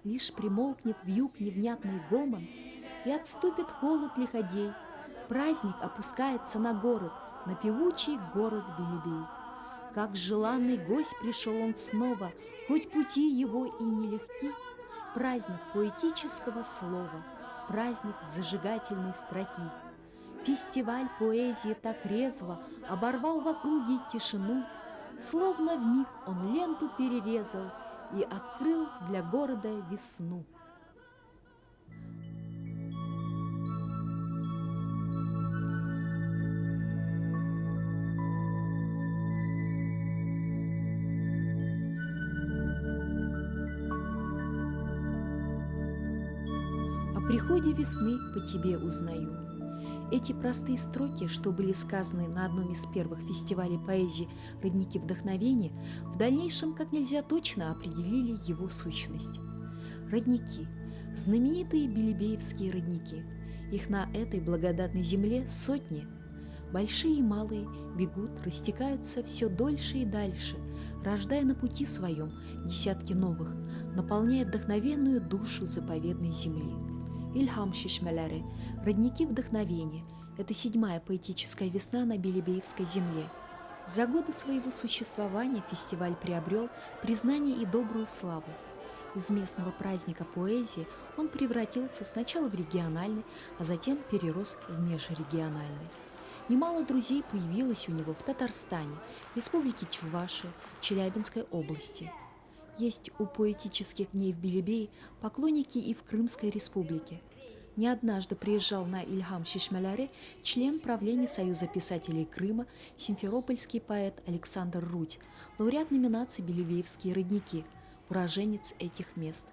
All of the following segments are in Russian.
Лишь примолкнет вьюг невнятный гомон, и отступит холод лиходей. Праздник опускается на город, на певучий город Белебей. Как желанный гость пришел он снова, хоть пути его и нелегки. Праздник поэтического слова, праздник зажигательной строки. Фестиваль поэзии так резво оборвал в округе тишину, словно вмиг он ленту перерезал и открыл для города весну. О приходе весны по тебе узнаю. Эти простые строки, что были сказаны на одном из первых фестивалей поэзии «Родники вдохновения», в дальнейшем как нельзя точно определили его сущность. Родники – знаменитые белебеевские родники. Их на этой благодатной земле сотни. Большие и малые бегут, растекаются все дольше и дальше, рождая на пути своем десятки новых, наполняя вдохновенную душу заповедной земли. Ильхам шишмеляры, родники вдохновения – это 7-я поэтическая весна на Белебеевской земле. За годы своего существования фестиваль приобрел признание и добрую славу. Из местного праздника поэзии он превратился сначала в региональный, а затем перерос в межрегиональный. Немало друзей появилось у него в Татарстане, Республике Чувашия, Челябинской области. Есть у поэтических дней в Белебее поклонники и в Крымской республике. Не однажды приезжал на Ильхам шишмеляры член правления Союза писателей Крыма, симферопольский поэт Александр Рудь, лауреат номинации «Белебеевские родники», уроженец этих мест.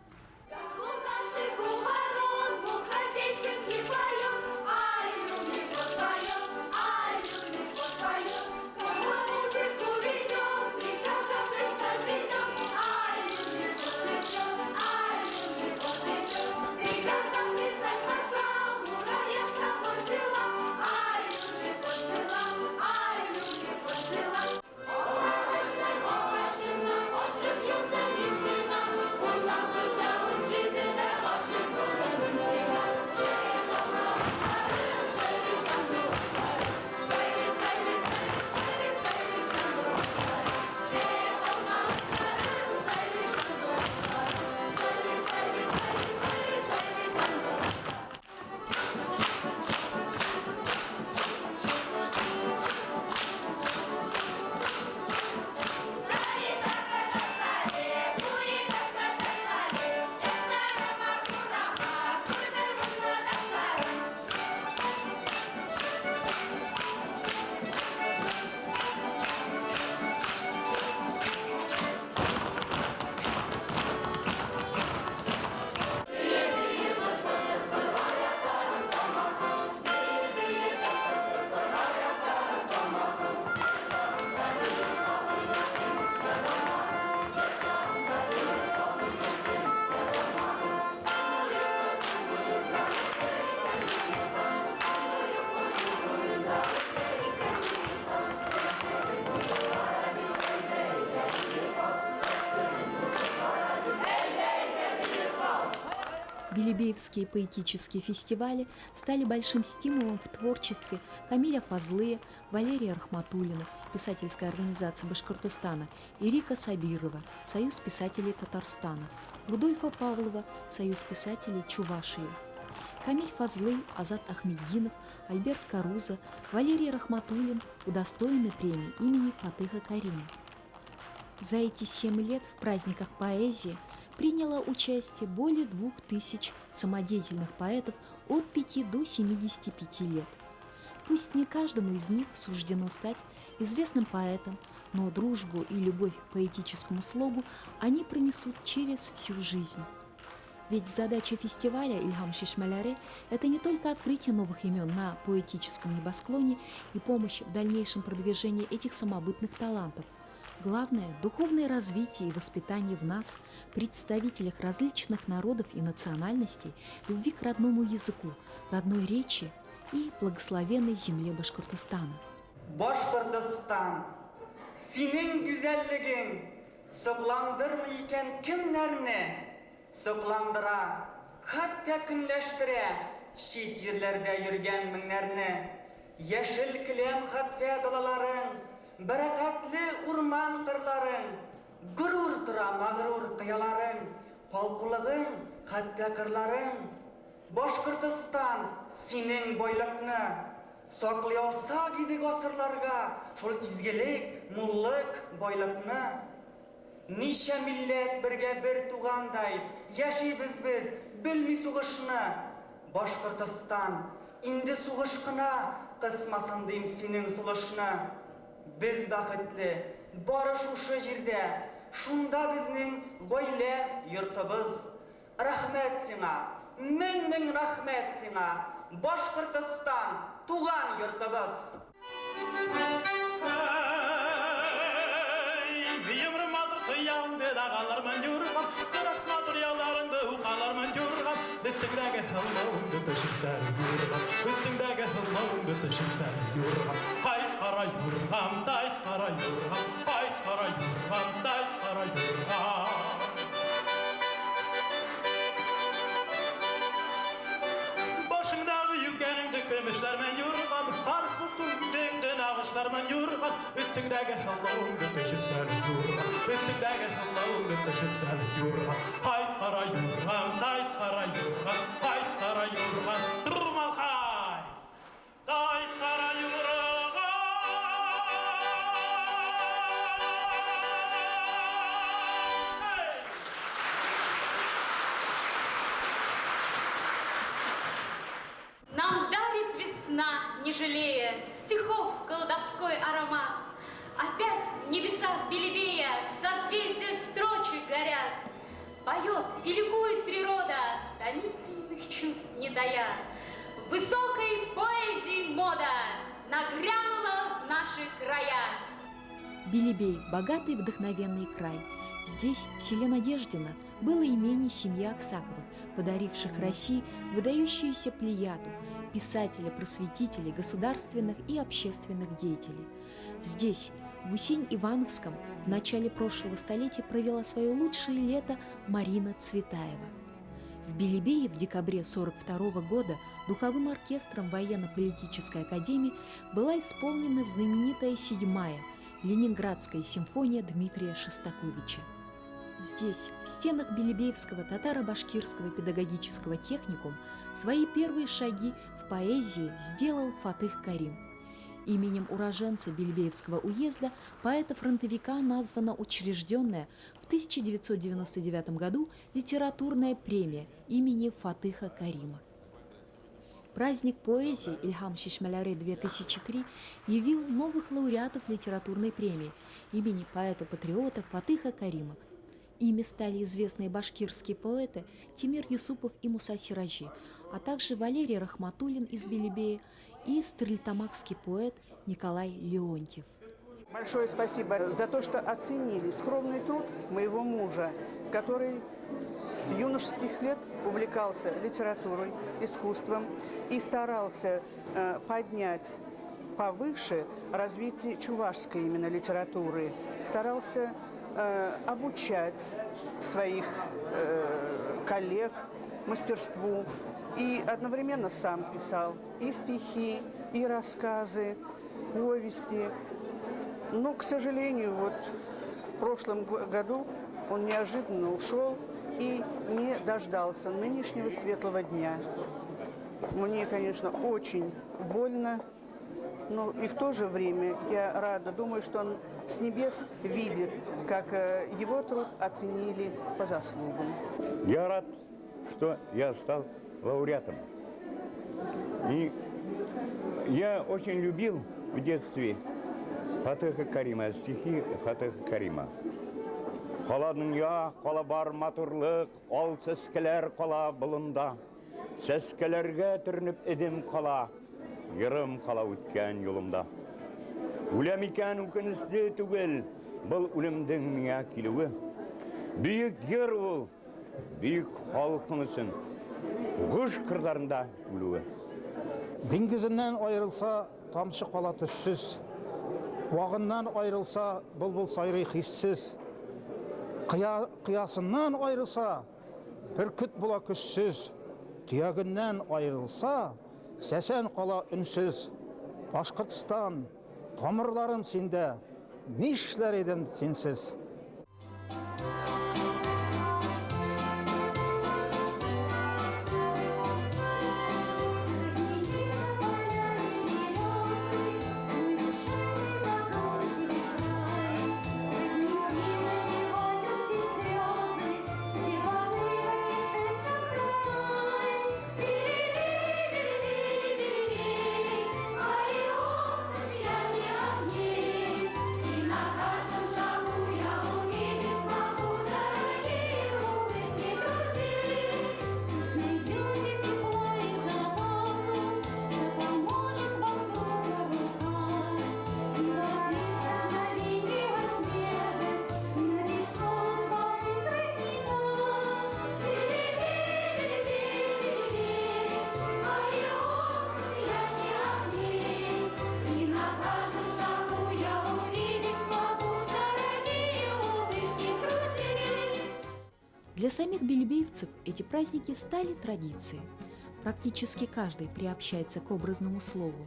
Белебеевские поэтические фестивали стали большим стимулом в творчестве Камиля Фазлыя, Валерия Рахматуллина, писательская организация Башкортостана, и Рика Сабирова, Союз писателей Татарстана, Рудольфа Павлова, Союз писателей Чувашии. Камиль Фазлый, Азат Ахмеддинов, Альберт Каруза, Валерий Рахматуллин удостоены премии имени Фатыха Карима. За эти 7 лет в праздниках поэзии приняло участие более 2000 самодеятельных поэтов от 5 до 75 лет. Пусть не каждому из них суждено стать известным поэтом, но дружбу и любовь к поэтическому слогу они пронесут через всю жизнь. Ведь задача фестиваля «Ильхам шишмеляры» – это не только открытие новых имен на поэтическом небосклоне и помощь в дальнейшем продвижении этих самобытных талантов. Главное – духовное развитие и воспитание в нас, представителях различных народов и национальностей, любви к родному языку, родной речи и благословенной земле Башкортостана. Башкортостан, senin güzelliğin sıklandırmayken kimlerine? sıklandıra, hatta künleştire, şit yerlerde yürgen minlerini, yeşil kilem hatfe dalaların, berekatli urman kırların, gurur tıra mağrur kıyaların, kolkulığın hatta kırların, Boşkırtıstan senin boylakını, saklı olsa gidik asırlarga, şol izgelik, mullık boylakını. Nişe millet birge bir tuğanday, yaşayız biz, bilmi suğuşunu. Boşkırtıstan, indi suğuşkına, kısmasın deyim senin suluşunu. Biz vakitli, barış uşu jirde, şunda bizning goyle yurtubuz. Rahmet sana. Min rahmet sana, Boşkırtıstan, tuğan yurtubuz. Biyimrim adı kıyamdı dağalarman yurgam, Kırasma duryalarında uqalarman yurgam, Bittindagi hılmağımdı taşıksar yurgam, Bittindagi hılmağımdı taşıksar yurgam, Hay kara yurgam, day kara yurgam, Hay kara yurgam, day kara yurgam. Kırmışlarman yurgam, tars tuttum dengden ağaçlarman yurgam, Üstündeki hallağımda taşırsan yurgam, Üstündeki hallağımda taşırsan yurgam, Hay kara yurgam, day kara yurgam, Hay kara yurgam, durmal hay, day kara yurgam. Нам дарит весна, не жалея, стихов колдовской аромат. Опять в небесах Белебея созвездия строчек горят. Поет и ликует природа, томительных чувств не тая. Высокой поэзии мода нагрянула в наши края. Белебей – богатый вдохновенный край. Здесь, в селе Надеждино, было имение семьи Аксаковых, подаривших России выдающуюся плеяду писателей, просветителей, государственных и общественных деятелей. Здесь, в Усень-Ивановском, в начале прошлого столетия провела свое лучшее лето Марина Цветаева. В Белебее в декабре 1942 года духовым оркестром военно-политической академии была исполнена знаменитая 7-я Ленинградская симфония Дмитрия Шостаковича. Здесь, в стенах Белебеевского татаро-башкирского педагогического техникума, свои первые шаги в поэзии сделал Фатых Карим. Именем уроженца Белебеевского уезда, поэта-фронтовика, названа учрежденная в 1999 году литературная премия имени Фатыха Карима. Праздник поэзии «Ильхам Шишмаляре-2003» явил новых лауреатов литературной премии имени поэта-патриота Фатыха Карима. Ими стали известные башкирские поэты Тимир Юсупов и Муса Сираджи, а также Валерий Рахматуллин из Белебея и стерлитамакский поэт Николай Леонтьев. Большое спасибо за то, что оценили скромный труд моего мужа, который с юношеских лет увлекался литературой, искусством и старался поднять повыше развитие чувашской именно литературы, старался обучать своих коллег мастерству и одновременно сам писал и стихи, и рассказы, повести. Но, к сожалению, вот в прошлом году он неожиданно ушел и не дождался нынешнего светлого дня. Мне, конечно, очень больно, но и в то же время я рада, думаю, что он с небес видит, как его труд оценили по заслугам. Я рад, что я стал лауреатом. И я очень любил в детстве Фатыха Карима, стихи Фатыха Карима. Қала дүния, қала бар матурлық, ол сәскелер қала бұлында. Сәскелерге түрініп едім қала, ерім қала өткен yolumda. Үлем екен өкіністі түгел, бұл үлемдің мия келуі. Büyük yer ол, büyük халқың үшін, ғыш қырдарында өлуі. Dengizиnden ayrılsa tamşı qala tüssüz, Vağından ayrılsa bul sayrı hissiz, Qiyasından ayrılsa бүркіт бола күшсіз, түйегінен айырылса, сәсен қала үнсіз. Башқұртстан, тамырларым сенде, мишлер едім сенсіз. Для самих белебеевцев эти праздники стали традицией. Практически каждый приобщается к образному слову.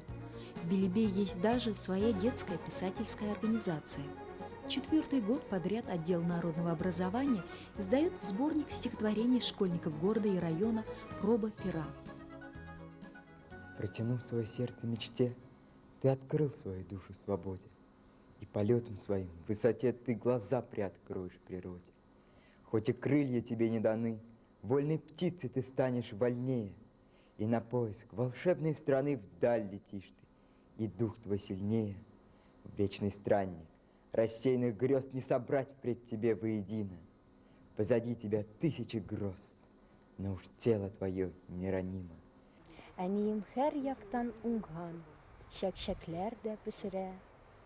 В Белебее есть даже своя детская писательская организация. 4-й год подряд отдел народного образования издает сборник стихотворений школьников города и района «Проба пера». Протянув свое сердце мечте, ты открыл свою душу свободе, и полетом своим в высоте ты глаза приоткроешь природе. Хоть и крылья тебе не даны, вольной птицей ты станешь вольнее, и на поиск волшебной страны вдаль летишь ты, и дух твой сильнее. Вечный странник, рассеянных грез не собрать пред тебе воедино. Позади тебя тысячи гроз, но уж тело твое неранимо. Әнием һәр яктан уңган, шәкшәкләр дә пешерә,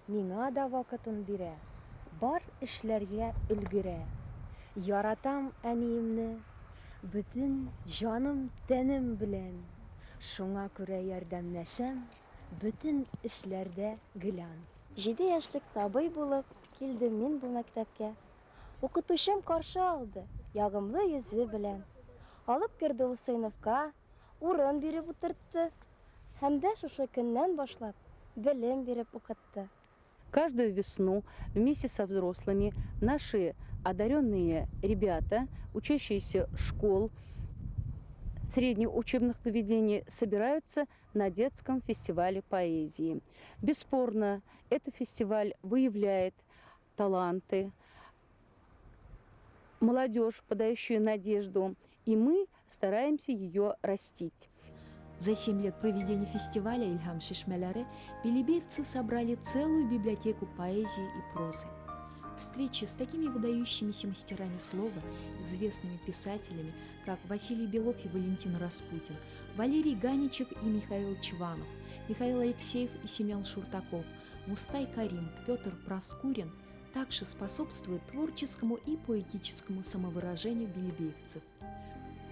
миңа да вакытын бирә, бар эшләргә өлгерә. Яратам әниемне, бөтен җаным тәнем белән, шуңа күрә ярдәмләшәм, бөтен эшләрдә гелән. 7 яшьлек сабый булып килдем мин бу мәктәпкә. Укытучым каршы алды, ягымлы йөзе белән. Алып керде ул сыйныфка, урын биреп утыртты. Һәм дә шушы көннән башлап белем биреп укытты. Каждую весну вместе со взрослыми наши одаренные ребята, учащиеся школ, средних учебных заведений, собираются на детском фестивале поэзии. Бесспорно, этот фестиваль выявляет таланты, молодежь, подающую надежду, и мы стараемся ее растить. За 7 лет проведения фестиваля «Ильхам Шишмеляры» белебеевцы собрали целую библиотеку поэзии и прозы. Встречи с такими выдающимися мастерами слова, известными писателями, как Василий Белов и Валентин Распутин, Валерий Ганичев и Михаил Чванов, Михаил Алексеев и Семен Шуртаков, Мустай Карим, Петр Проскурин также способствуют творческому и поэтическому самовыражению белебеевцев.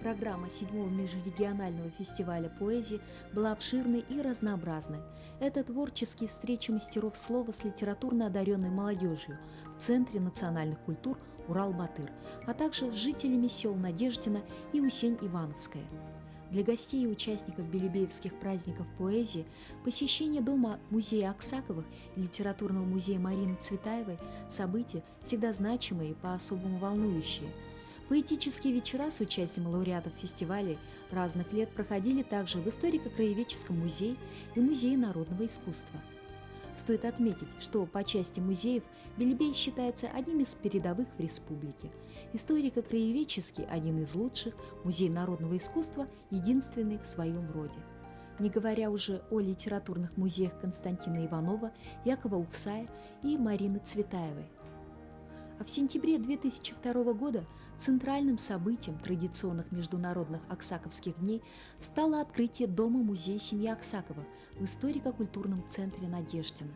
Программа 7-го межрегионального фестиваля поэзии была обширной и разнообразной. Это творческие встречи мастеров слова с литературно одаренной молодежью в Центре национальных культур Урал-Батыр, а также с жителями сел Надеждино и Усень-Ивановская. Для гостей и участников белебеевских праздников поэзии посещение дома музея Аксаковых и литературного музея Марины Цветаевой – события всегда значимые и по-особому волнующие. Поэтические вечера с участием лауреатов фестивалей разных лет проходили также в историко-краеведческом музее и Музее народного искусства. Стоит отметить, что по части музеев Белебей считается одним из передовых в республике. Историко-краеведческий – один из лучших, Музей народного искусства – единственный в своем роде. Не говоря уже о литературных музеях Константина Иванова, Якова Уксая и Марины Цветаевой. А в сентябре 2002 года центральным событием традиционных международных Аксаковских дней стало открытие дома-музея семьи Аксаковых в историко-культурном центре Надеждино.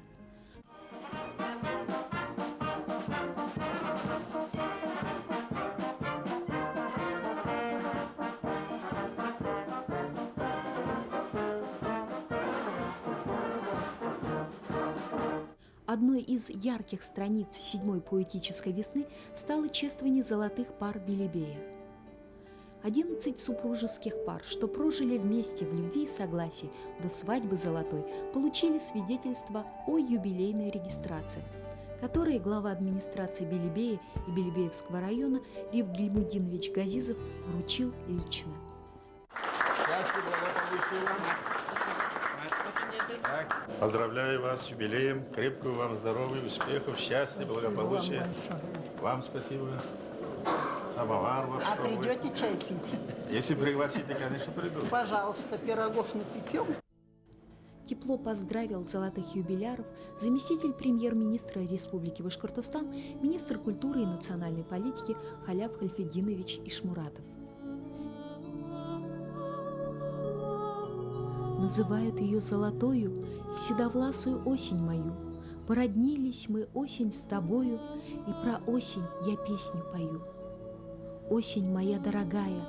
Одной из ярких страниц 7-й поэтической весны стало чествование золотых пар Белебея. 11 супружеских пар, что прожили вместе в любви и согласии до свадьбы золотой, получили свидетельство о юбилейной регистрации, которые глава администрации Белебея и Белебеевского района Риф Гильмудинович Газизов вручил лично. Поздравляю вас с юбилеем, крепкого вам здоровья, успехов, счастья, благополучия. Вам спасибо. Самовар вас. А придете чай пить? Если пригласите, конечно, приду. Пожалуйста, пирогов напекем. Тепло поздравил золотых юбиляров заместитель премьер-министра Республики Башкортостан, министр культуры и национальной политики Халяв Хальфединович Ишмуратов. Называют ее золотою, седовласую осень мою. Породнились мы, осень, с тобою, и про осень я песню пою. Осень моя дорогая,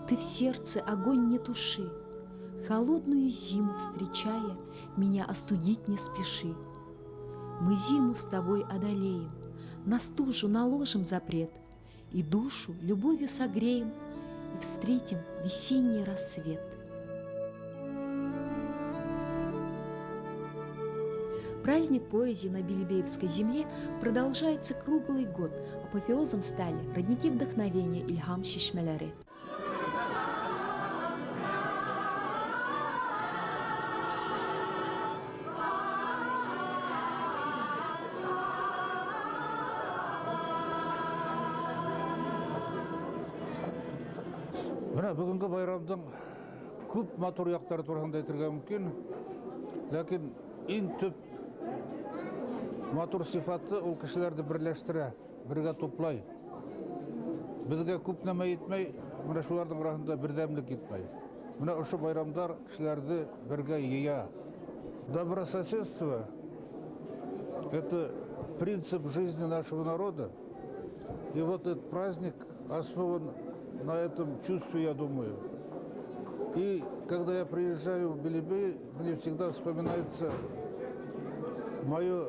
ты в сердце огонь не туши, холодную зиму встречая, меня остудить не спеши. Мы зиму с тобой одолеем, на стужу наложим запрет, и душу любовью согреем, и встретим весенний рассвет. Праздник поэзии на Белебеевской земле продолжается круглый год. Апофеозом стали родники вдохновения Ильхам Шишмеларе. Мына бүгінгі байрамдың көп матур яқтары турасында айтырға мүмкін, ләкин ең төп матур сифаты ол кішілерді бірләштірә, бірге топлай. Бізге көп нәмә етмей, мына шулардың арасында бірдәмлік етмей. Мына ұшы байрамдар кішілерді бірге ея. Добрососедство – это принцип жизни нашего народа. И вот этот праздник основан на этом чувстве, я думаю. И когда я приезжаю в Белебей, мне всегда вспоминается мое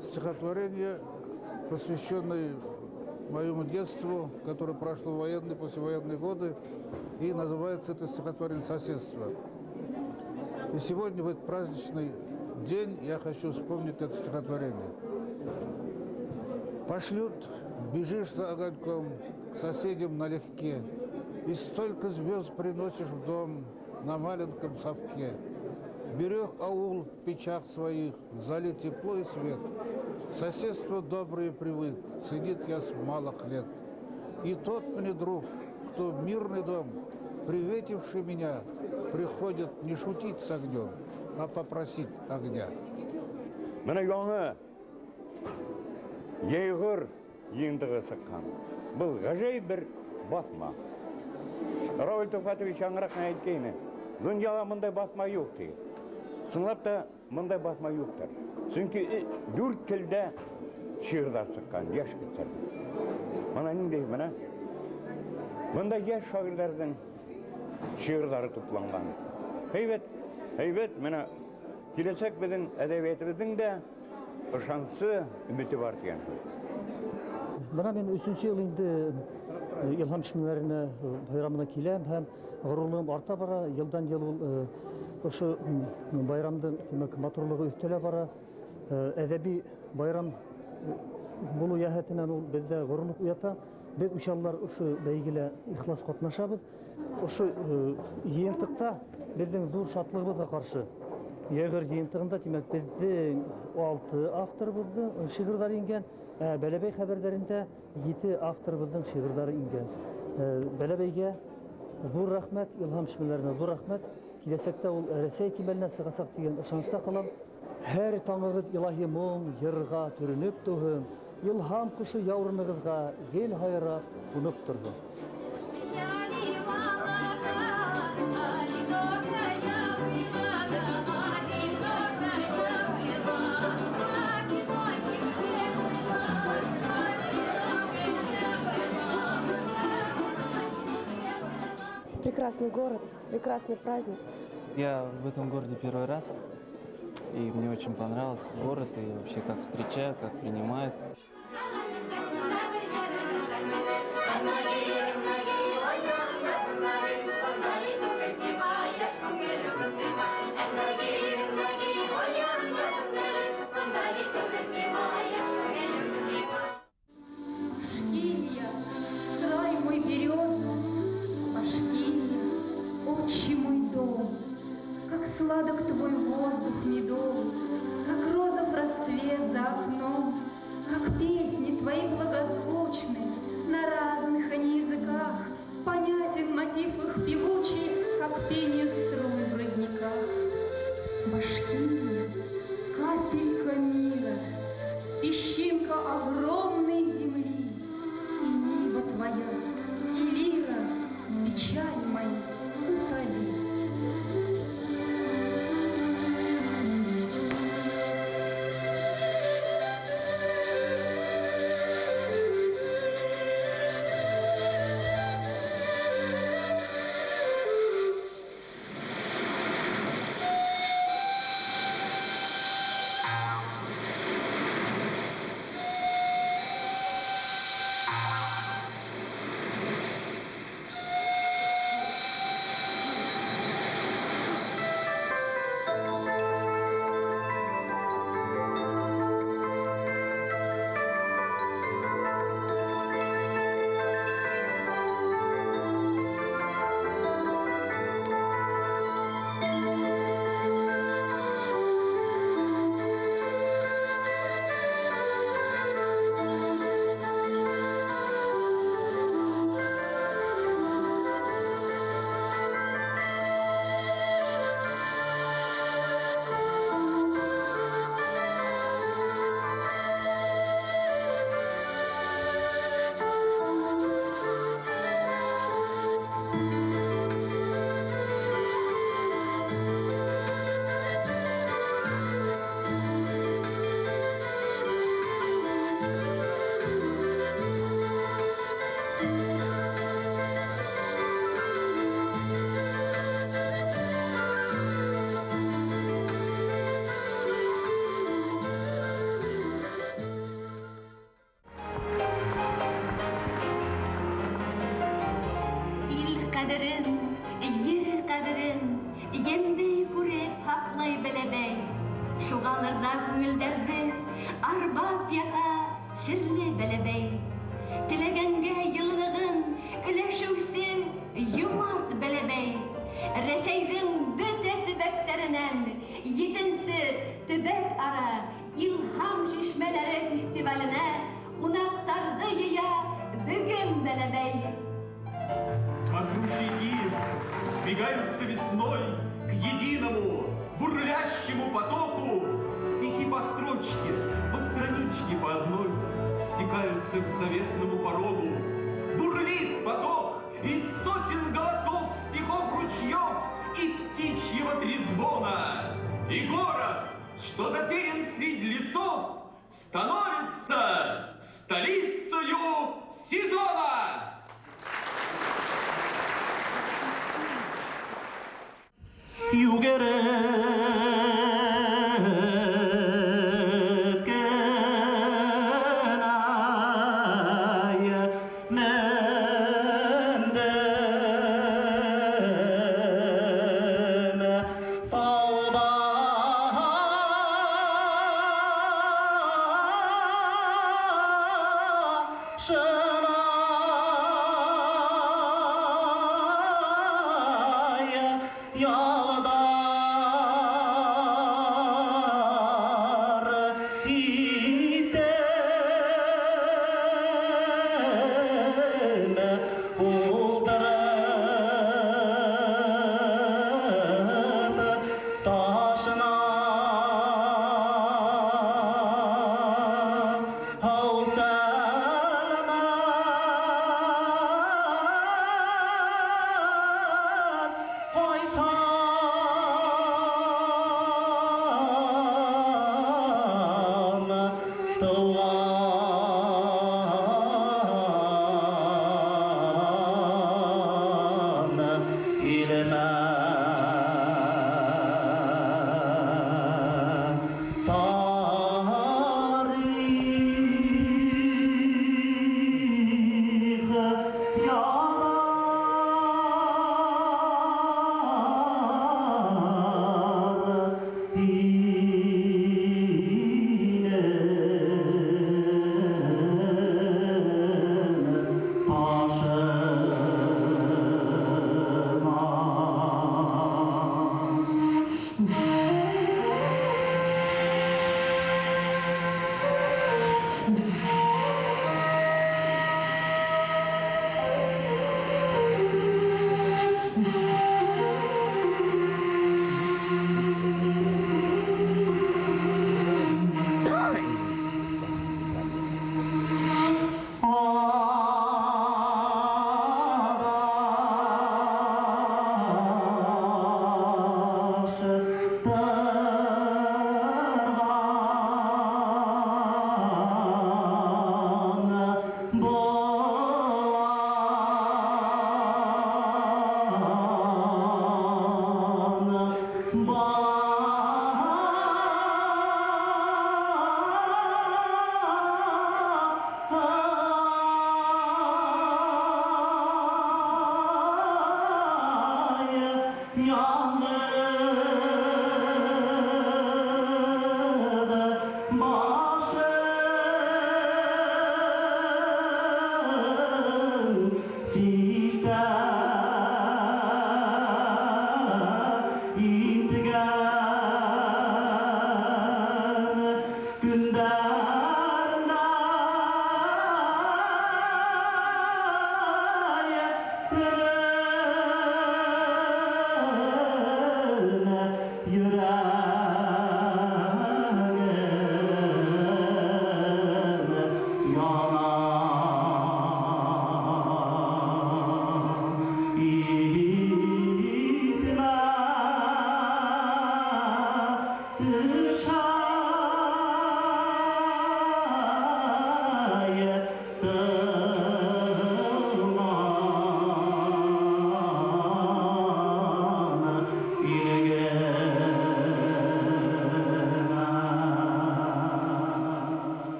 стихотворение, посвященное моему детству, которое прошло в военные, послевоенные годы, и называется это стихотворение «Соседство». И сегодня, в этот праздничный день, я хочу вспомнить это стихотворение. Пошлют, бежишь за огоньком, к соседям налегке, и столько звезд приносишь в дом на маленьком совке. Берег аул в печах своих, зали тепло и свет. Соседство доброе привык, ценит я с малых лет. И тот мне друг, кто в мирный дом, приветивший меня, приходит не шутить с огнем, а попросить огня. Мына яңы ейғыр ендігі сыққан. Бұл ғажайып бір басма. Рауль Туфатович аңырақын айткені, дүнияға мұндай басма жоқ дейді. Сынлап та мұндай басма жоқтар. Çünkü дүрт тілді шиырдар сыққан, яш кітсер. Мына нендей, мына? Мұнда яш шағырдардың шиырдары тұпланған. Хейбет, мына келесек біздің әдебиетіміздің де ышансы үміті бар деген. Мына мен 3-нче ел инде Илһам Шишмеларе байрамына киләм һәм горурлыгым арта бара. Елдан-ел ул ошо байрамды матурлыгы үстәлә бара. Әдәби байрам булу яһәтеннән ул бездә горурлык уята. Без учаллар ошо бәйгелә ихлас катнашабыз. Ошо йыентыкта безнең зур шатлыгыбызга каршы ягыр йыентыгында димәк безнең 6 авторыбызның шигырьләре ингән. Бәләбәй хәбәрләрендә 7 авторыбызның шигырьләре ингән. Бәләбәйгә зур рәхмәт, Илһам Шишмеларенә зур рәхмәт. Киләсәктә ул Рәсәй кимәленә сыгасак дигән ышанычта калам. Һәр таңыгыз илаһи моң, йырга төренеп туһын. Илһам кушы яурыныгызга гел хайрап кунып торды. Прекрасный город, прекрасный праздник. Я в этом городе первый раз, и мне очень понравился город, и вообще как встречают, как принимают. сладок твой воздух медовый, как розов рассвет за окном, как песни твои благозвучны, на разных они языках, понятен мотив их певучий, как пение струй в родниках. Башкирия, капелька мира, песчинка огромной земли, и нива твоя, и лира, печаль мои утоли. Şuğalırda gümülderde arbap yata sirli belebey. Tilegenge yıllığın üleşuvsi yumart belebey. Reseydin büte tübekterinden yetinsi tübek ara İlham Şişmeleri Festivaline kunaktardı ya bugün belebey. Как ручейки сбегаются весной к единому бурлящему потоку, стихи по строчке, по страничке по одной стекаются к заветному порогу. Бурлит поток из сотен голосов, стихов, ручьев и птичьего трезвона. И город, что затерян среди лесов, становится столицею сезона!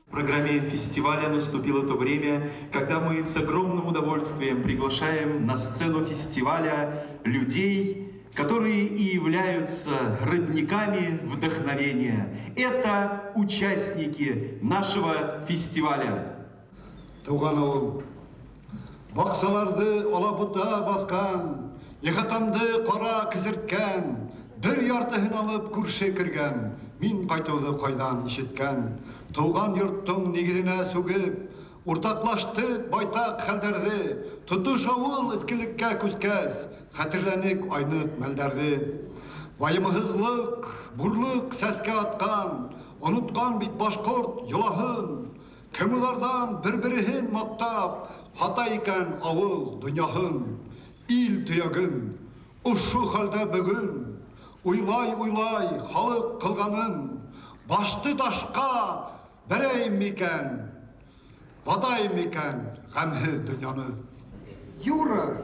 В программе фестиваля наступило то время, когда мы с огромным удовольствием приглашаем на сцену фестиваля людей, которые и являются родниками вдохновения. Это участники нашего фестиваля. Бақсаларды олабыта басқан, Ехатамды қара кізірткен, бір яртыхын алып көрше кірген, Мин қайтуды қайдан ишеткен, Туған йұрттың негізіне сөгіп, Ортақлашты байтақ хәлдерді, Тұтыш ауыл іскілікке күскәз, Хәтірленік айнық мәлдерді. Вайымығызлық, бұрлық сәске атқан, Ұнытқан бит башқұрт йылахын, Кемулардан бір-біріхін мақтап, Хата екен ауыл дүнияхын, ил түйегін, ұшы халда бүгін, Уйлай-уйлай халық қылғанын, Башты ташқа бәрейм мекен, Вадайм мекен ғәмхі дүнияны. Юра,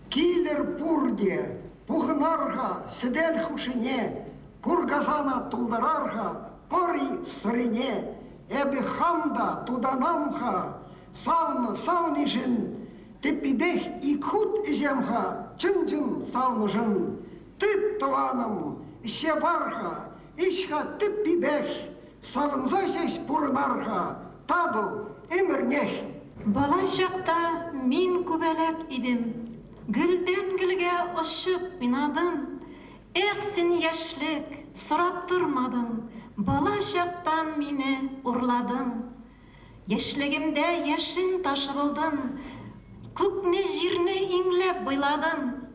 Килер пурде, Пухнарға сідел хушине, Кургазана тулдарарға, Пори сырине, Эбі хамда туданамға, Сауны жын, Теппибех и кут иземға, Чын-чын сауны жын, Ты таваным, Себарға, Ишха теппибех, Савынзайсес пұрынарға, Тадыл емірнех. Бала шақта мен көбәләк идім, Гүлден гүлге ұшып ойнадым, Сен яшілік сұрап тұрмадың, Бала шақтан мені ұрладым. Яшілігімде яшін ташы болдым, Көкне жеріне еңлеп бойладым.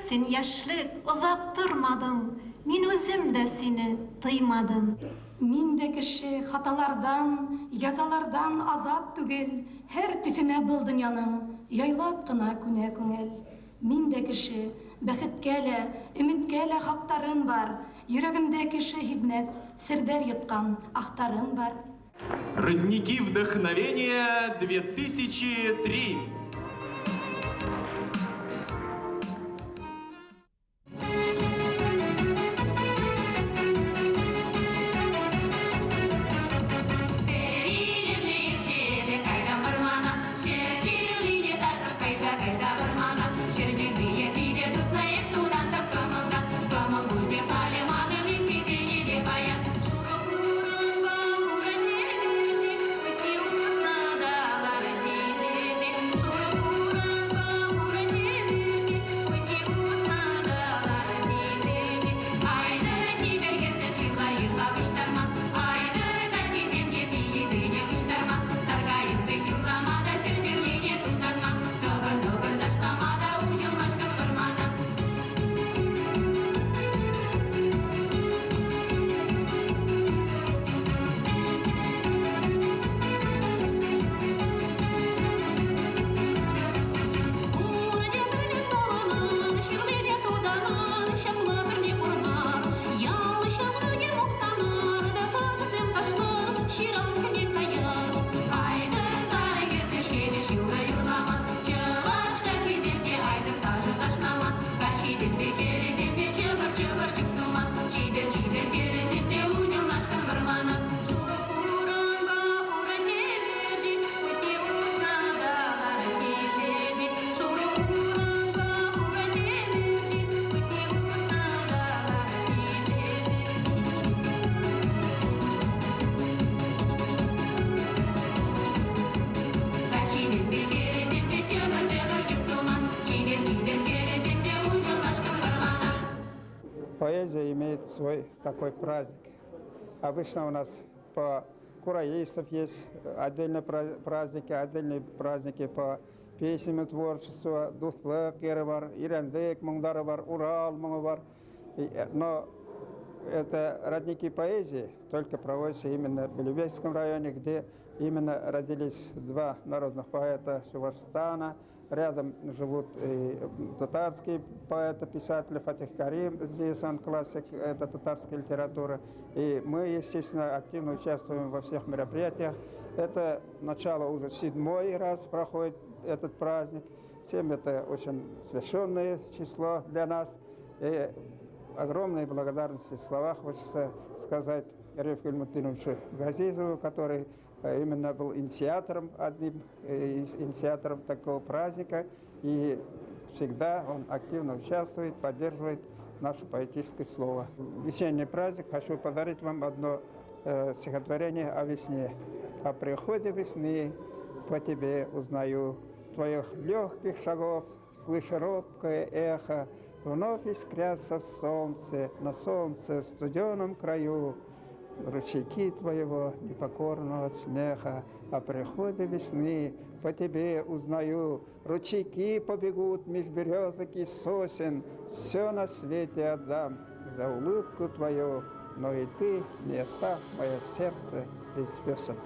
Сен яшілік ұзақ тұрмадың, Мен өзім де сені тыймадым. Мин де кіші хаталардан, язалардан азат түгел, Her түфіне бұл дүнияның, яйлап қына күне күңел. Мин де кіші бәхеткәлі, үміткәлі хақтарым бар, Йөрәгімде кіші хидмет, сірдер йытқан ақтарым бар. Родники вдохновения 2003. Шуру поэзия имеет свой такой праздник. Обычно у нас по кураистов есть отдельные праздники по песням и творчеству, Дуслык, Еревар, Ирандык, Мунгдарабар, Урал, Мунгабар. Но это родники поэзии только проводятся именно в Белебейском районе, где именно родились два народных поэта Чувашстана. Рядом живут и татарские поэты, писатели Фатих Карим, здесь он классик, это татарская литература. И мы, естественно, активно участвуем во всех мероприятиях. Это начало уже 7-й раз проходит этот праздник. 7 – это очень священное число для нас. И огромные благодарности в словах хочется сказать Рифку Ильмутдиновичу Газизову, который именно был одним из инициаторов такого праздника. И всегда он активно участвует, поддерживает наше поэтическое слово. Весенний праздник хочу подарить вам одно стихотворение о весне. «О приходе весны по тебе узнаю, твоих легких шагов слыша робкое эхо, вновь искрятся в солнце, на солнце в студеном краю. Ручейки твоего непокорного смеха, о приходе весны по тебе узнаю. Ручейки побегут меж березок и сосен, все на свете отдам за улыбку твою, но и ты не оставь мое сердце без песен».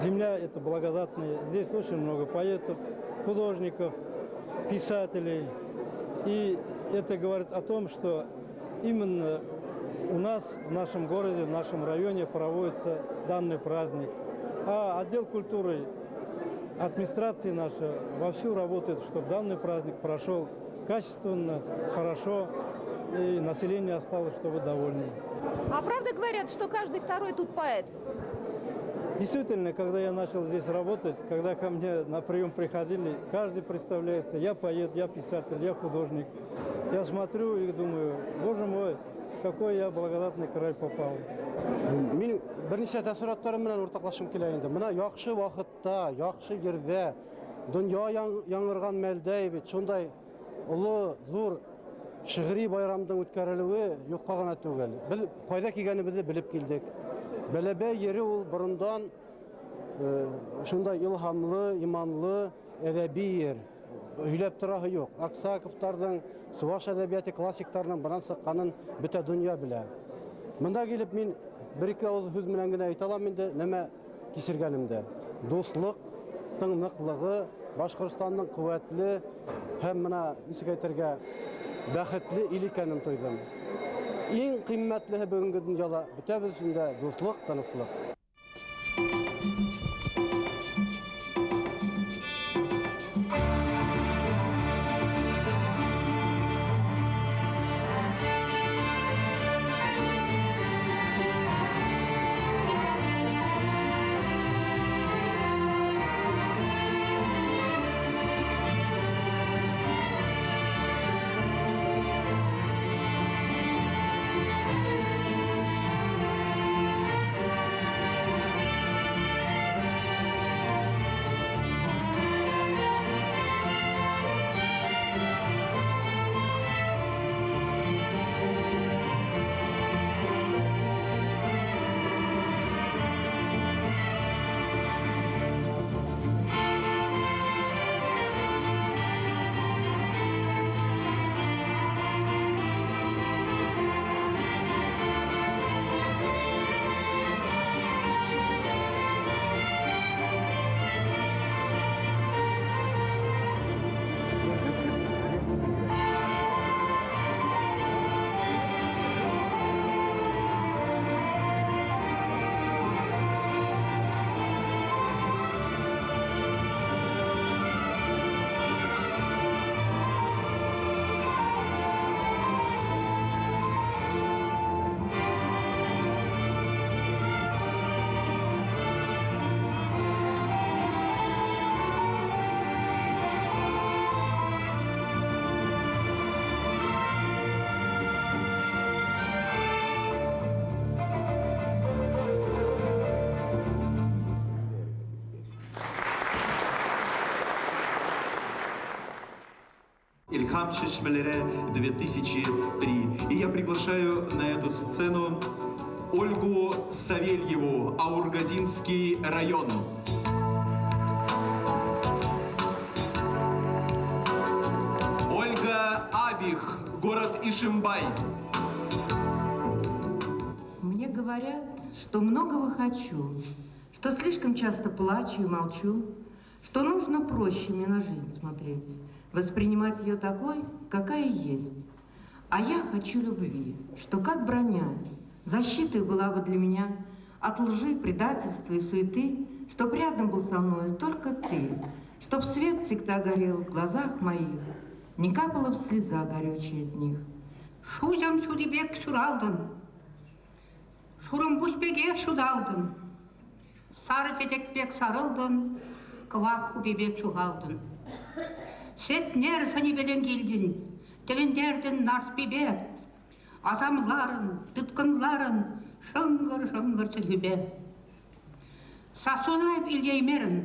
Земля – это благодатная. Здесь очень много поэтов, художников, писателей. И это говорит о том, что именно у нас, в нашем городе, в нашем районе проводится данный праздник. А отдел культуры, администрации наша вовсю работает, чтобы данный праздник прошел качественно, хорошо, и население осталось, чтобы довольны. А правда говорят, что каждый второй тут поэт? Действительно, когда я начал здесь работать, когда ко мне на прием приходили, каждый представляется: я поэт, я писатель, я художник. Я смотрю и думаю: боже мой, какой я благодатный край попал. Мен бірнеше тәсіраттарым менен ортақлашым келе инде. Мына яхшы вакытта, яхшы жердә, дөнья яңырган мәлдә бит шундай улы, зур шигъри байрамдың үткәрелүе юкка гына түгел. Без кайда килгәнебезне белеп килдек. Бәләбәй ере ул борындан шундай илһамлы, иманлы, әдәби ер. Һөйләп торасы юк. Аксаковтарның, Чуваш әдәбияты классикларының бынан сыкканын бөтә дөнья белә. Монда килеп мин бер-ике авыз сүз белән генә әйтә алам инде, нәмә кичергәнемдә. Дуслык, тыңлыклыгы, Башкортстанның куәтле һәм менә ничек әйтергә, бәхетле ил икәнен тойдым. Иң кыйммәтлеһе бүгенге дөньяда бөтәбез өчен дә дуслык, тынычлык. Ильхам Шишмелере 2003. И я приглашаю на эту сцену Ольгу Савельеву, Аургазинский район. Ольга Авих, город Ишимбай. Мне говорят, что многого хочу, что слишком часто плачу и молчу, что нужно проще мне на жизнь смотреть, воспринимать ее такой, какая есть. А я хочу любви, что как броня, защитой была бы для меня от лжи, предательства и суеты, чтоб рядом был со мной только ты, чтоб свет всегда горел в глазах моих, не капала б слеза горючая из них. Шузям судебек суралдын, шурым бушбеге шудалдын, сары тетекбек сарылдын, квак хубебек чугалдын. Сетнер санибелен килдин, телендердин нарспибе, азамларын, тыткынларын, шыңгыр-шыңгыр сүлхүбе. Сасунайып илгеймерін,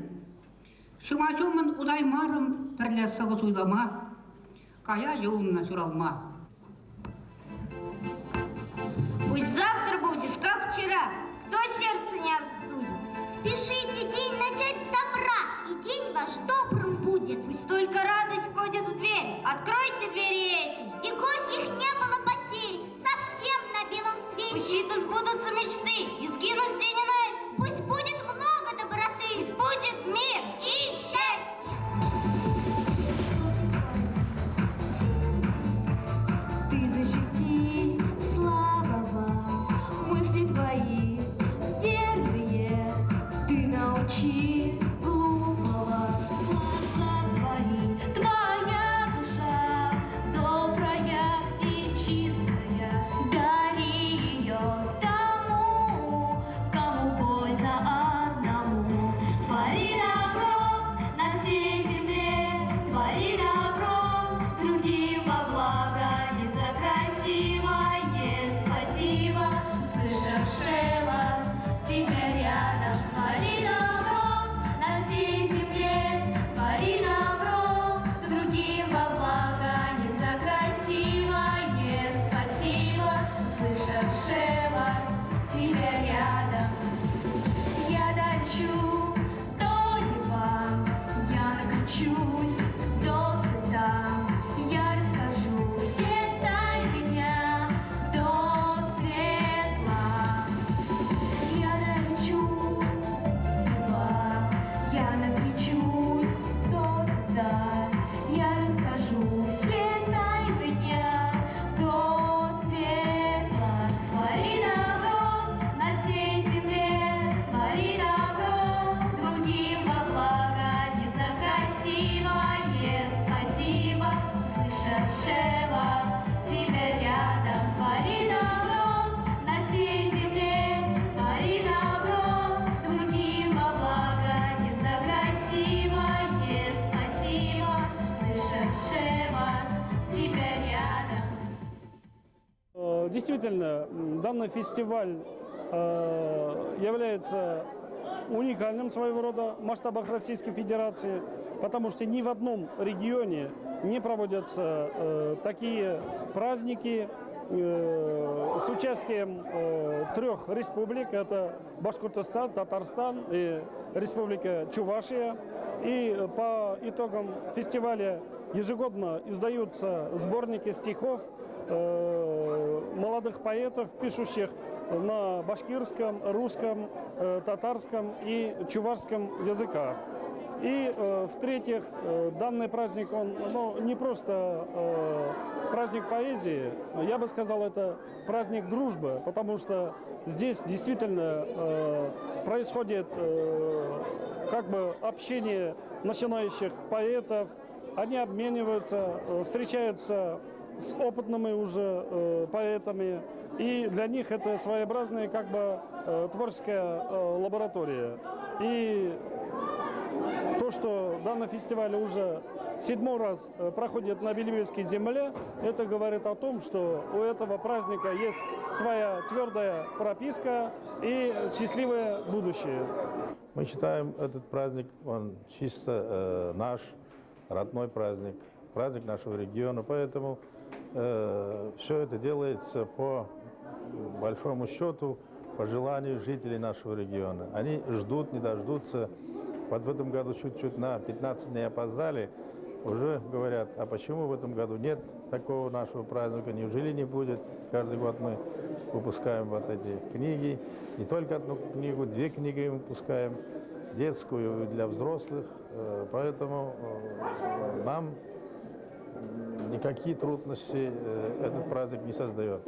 шумажумын удаймарым, пірле сығыз уйлама, кая юлымна суралма. Пусть завтра будет, как вчера, кто сердце не отстудит. Спешите день начать с добра, и день ваш добрым будет. Пусть только радость входит в дверь, откройте двери этим. И горьких не было потерь, совсем на белом свете. Пусть чьи-то сбудутся мечты, и сгинут все ненасти. Пусть будет много доброты, пусть будет мир и счастье. Ты защити, слабого, мысли твои верные, ты научи глупого. Глаза твои, твоя душа, добрая и чистая, дари ее тому, кому больно одному. Твори добро на всей земле, твори добро другим во благо. Не за красивое спасибо, услышавшего тебя рядом. Твори добро на всей земле, твори добро другим во благо. Не за красивое спасибо, услышавшего тебя рядом. Я долечу до неба, я накричусь до суда, я расскажу все тайны дня до светла. Я долечу до неба, я накричусь до суда, я расскажу все тайны дня до светла. Твори добро на всей земле, твори добро другим во благо. Не за красивое спасибо, услышавшего тебя рядом. Твори добро на всей земле, твори добро другим во благо. Не за красивое спасибо, услышавшего тебя рядом. Действительно, данный фестиваль является уникальным своего рода в масштабах Российской Федерации, потому что ни в одном регионе не проводятся такие праздники с участием трех республик. Это Башкортостан, Татарстан и Республика Чувашия. И по итогам фестиваля ежегодно издаются сборники стихов молодых поэтов, пишущих на башкирском, русском, татарском и чувашском языках. И в-третьих, данный праздник, он не просто праздник поэзии, я бы сказал, это праздник дружбы, потому что здесь действительно происходит как бы общение начинающих поэтов, они обмениваются, встречаются с опытными уже поэтами, и для них это своеобразная как бы творческая лаборатория. И то, что данный фестиваль уже 7-й раз проходит на Белебейской земле, это говорит о том, что у этого праздника есть своя твердая прописка и счастливое будущее. Мы считаем этот праздник, он чисто наш, родной праздник. праздник нашего региона, поэтому все это делается по большому счету, по желанию жителей нашего региона. Они ждут, не дождутся. Вот в этом году чуть-чуть на 15 дней опоздали. Уже говорят, а почему в этом году нет такого нашего праздника, неужели не будет? Каждый год мы выпускаем вот эти книги. Не только одну книгу, 2 книги мы выпускаем, детскую и для взрослых. Поэтому нам никакие трудности этот праздник не создает.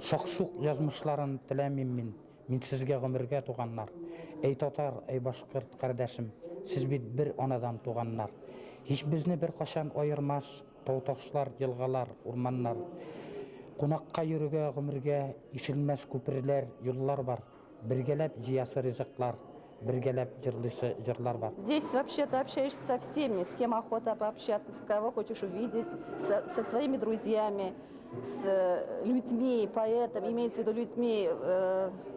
Соқсуқ язмышларын тіләмеймін мен сізге ғұмырге туғаннар. Ей татар, ей башқұрт қардашым, сіз бит бір анадан туғаннар. Еш бізні бір қашан айырмас, таутақшылар, елғалар, урманнар. Қонаққа йөрүгә ғұмырге ишелмәс күперләр, юллар бар. Бергәләп жиясы ризыклар, бергәләп җырлыйсы җырлар бар. Здесь вообще ты общаешься со всеми, с кем охота пообщаться, с кого хочешь увидеть, со своими друзьями, с людьми, поэтами, имеется в виду людьми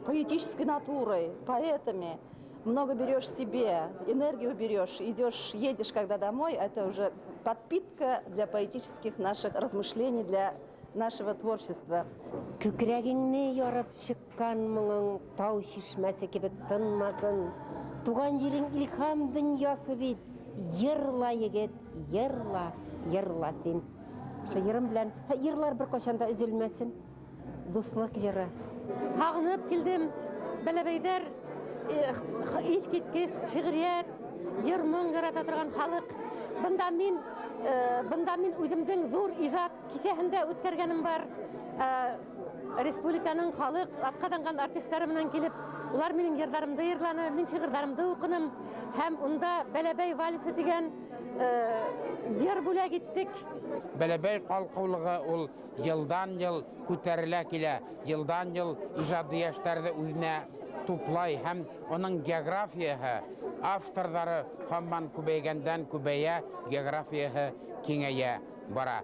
поэтической натурой, поэтами. Много берешь себе, энергию берешь, идешь, едешь когда домой, это уже подпитка для поэтических наших размышлений, для нашего творчества. Күкрәгеңне ярып чыккан моңың тау шишмәсе кебек тынмасын. Туган җирең илһам дөньясы бит. Йырла егет, йырла, йырла син. Шу йырым белән йырлар бер кашанда өзелмәсен. Дуслык җыры. Һагынып килдем. Бәләбәйдәр ит киткес шигърият, йыр моң ярата торган халык. Бында мин үземнең зур иҗат кисәһендә үткәргәнем бар. Республиканың халык аткаданган артистлары менән килеп, улар минең йырдарымды йырланы, мин шигырьләремде укыным һәм унда Бәләбәй валисы дигән йыр бүләк иттек. Бәләбәй калкулыгы ул елдан-ел күтәрелә килә, елдан-ел иҗади яшьләрне үзенә туплай һәм аның географияһы, авторлары һаман күбәйгәндән күбәя, географияһы киңәя бара.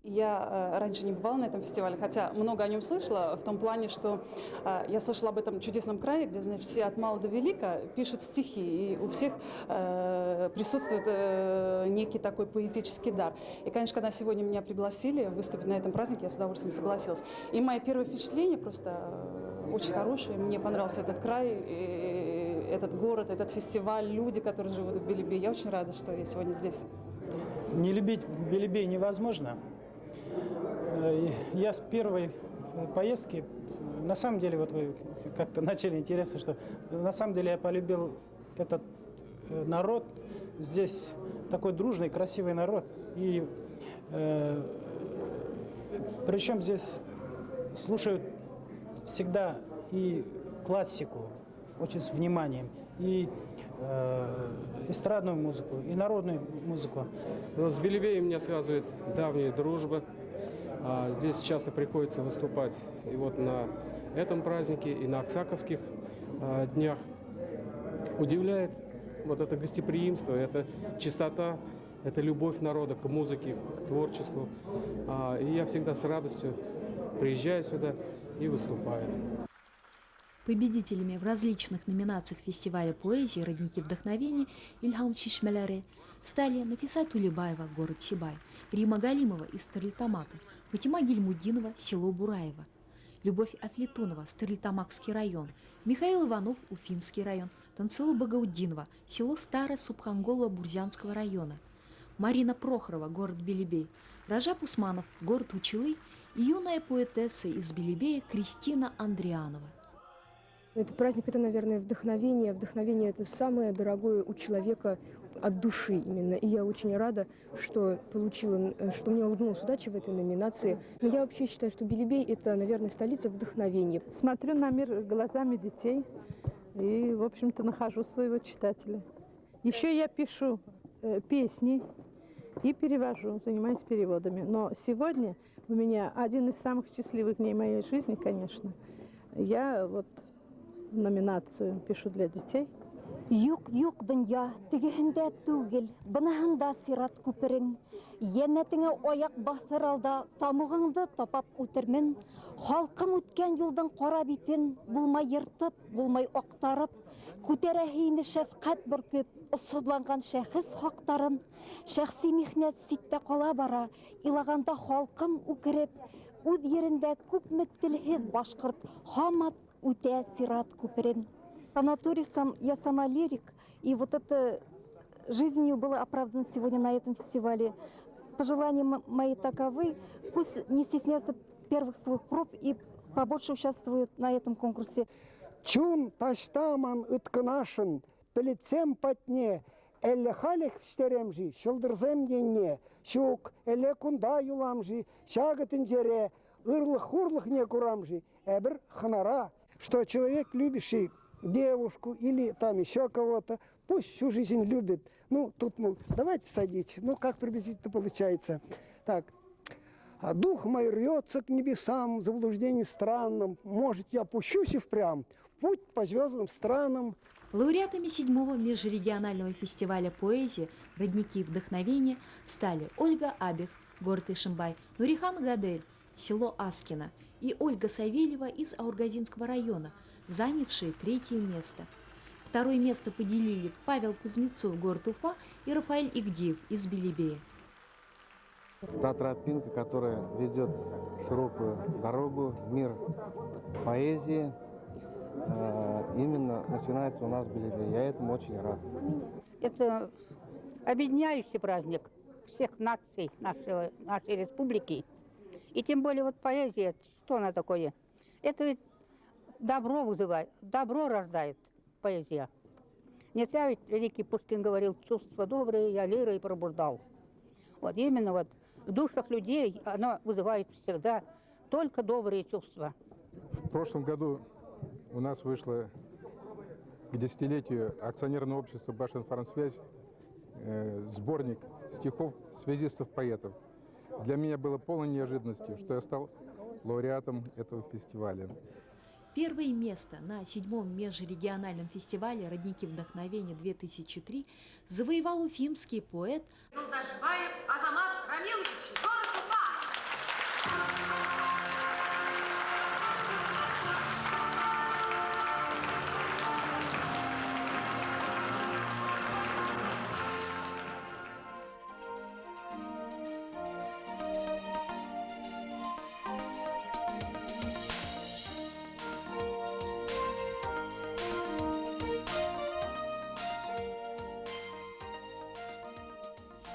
Я раньше не бывала на этом фестивале, хотя много о нем слышала, в том плане, что я слышала об этом чудесном крае, где, значит, все от мала до велика пишут стихи, и у всех присутствует некий такой поэтический дар. И, конечно, когда сегодня меня пригласили выступить на этом празднике, я с удовольствием согласилась. И мои первые впечатления просто очень хорошие. Мне понравился этот край, этот город, этот фестиваль, люди, которые живут в Белебее. Я очень рада, что я сегодня здесь. Не любить Белебей невозможно. Я с первой поездки, на самом деле, вот вы как-то начали интересно, что на самом деле я полюбил этот народ. Здесь такой дружный, красивый народ. И причем здесь слушают всегда и классику, очень с вниманием, и эстрадную музыку, и народную музыку. С Белебеем меня связывает давняя дружба. Здесь часто приходится выступать и вот на этом празднике, и на Аксаковских днях. Удивляет вот это гостеприимство, эта чистота, это любовь народа к музыке, к творчеству. И я всегда с радостью приезжаю сюда и выступаю. Победителями в различных номинациях фестиваля поэзии «Родники вдохновения» Ильхам Чишмеларе стали Нафиса Тулебаева, город Сибай, Рима Галимова из Стерлитамака, Фатима Гильмуддинова, село Бураево, Любовь Афлетунова, Стерлитамакский район, Михаил Иванов, Уфимский район, Танцилу Багауддинова, село Старое Субханголово Бурзянского района, Марина Прохорова, город Белебей, Ражаб Усманов, город Училы и юная поэтесса из Белебея Кристина Андрианова. Этот праздник – это, наверное, вдохновение. Вдохновение – это самое дорогое у человека от души именно. И я очень рада, что мне улыбнулась удача в этой номинации. Но я вообще считаю, что Белебей – это, наверное, столица вдохновения. Смотрю на мир глазами детей и, в общем-то, нахожу своего читателя. Еще я пишу песни и перевожу, занимаюсь переводами. Но сегодня у меня один из самых счастливых дней моей жизни, конечно. Я вот номинацию пишу для детей. Юк дөнья, тегеһендә түгел, быныһында сират күперең. Янәтеңә аяк басыр алда, тамугыңды тапап үтермен. Халкым үткән юлдың кара битен, булмай йыртып, булмай актарып, күтәрә һине шәфкать бөркеп, осыдланган шәхес хактарын. Шәхси михнәт ситтә кала бара, илаганда халкым үкереп, үз ерендә күпме телһез башкорт хамат үтә сират күперен. По натуре я сама лирик, и вот эта жизнью была оправдана сегодня на этом фестивале. Пожелания мои таковы, пусть не стесняются первых своих проб и побольше участвуют на этом конкурсе. Чун таштаман ыткынашын, пілітсем патне, әлі халек встеремжи, шылдырзем денне, шук, әлі кунда юламжи, шагытын жере, ырлых-хурлых не курамжи, әбір ханара, что человек, любящий девушку или там еще кого-то, пусть всю жизнь любит. Ну, тут, давайте садитесь. Ну, как приблизительно получается. Так. А дух мой рвется к небесам, в заблуждении странном. Может, я пущусь и впрямь в путь по звездным странам. Лауреатами 7-го межрегионального фестиваля поэзии «Родники вдохновения» стали Ольга Абих, город Ишимбай, Нурихан Гадель, село Аскино, и Ольга Савельева из Аургазинского района, занявшие 3-е место. 2-е место поделили Павел Кузнецов, город Уфа, и Рафаэль Игдиев из Белебея. Та тропинка, которая ведет широкую дорогу в мир поэзии, именно начинается у нас в Белебее. Я этому очень рад. Это объединяющий праздник всех наций нашей республики. И тем более вот поэзия, что она такое? Это ведь добро вызывает, добро рождает поэзия. Не зря ведь великий Пушкин говорил: чувства добрые я лирой пробуждал. Вот именно вот в душах людей оно вызывает всегда только добрые чувства. В прошлом году у нас вышло к 10-летию акционерного общества «Башинформсвязь» сборник стихов связистов-поэтов. Для меня было полной неожиданностью, что я стал лауреатом этого фестиваля. 1-е место на 7-м межрегиональном фестивале «Родники вдохновения-2003» завоевал уфимский поэт Юлдашбаев Азамат Рамилович, город Уфа.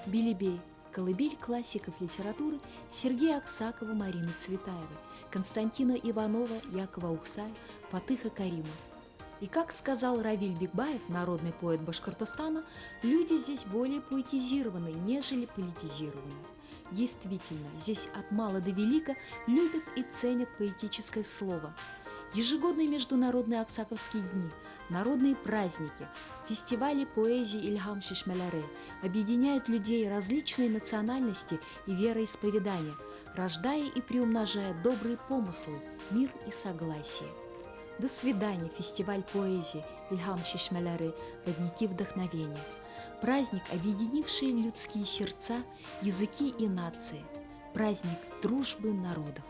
Белебей. Колыбель классиков литературы Сергея Аксакова, Марины Цветаевой, Константина Иванова, Якова Ухсая, Фатыха Каримова. И как сказал Равиль Бикбаев, народный поэт Башкортостана, люди здесь более поэтизированы, нежели политизированы. Действительно, здесь от мала до велика любят и ценят поэтическое слово. Ежегодные международные аксаковские дни, народные праздники, фестивали поэзии Ильхам Чишмеларе объединяют людей различной национальности и вероисповедания, рождая и приумножая добрые помыслы, мир и согласие. До свидания, фестиваль поэзии Ильхам Чишмеларе, «Родники вдохновения». Праздник, объединивший людские сердца, языки и нации. Праздник дружбы народов.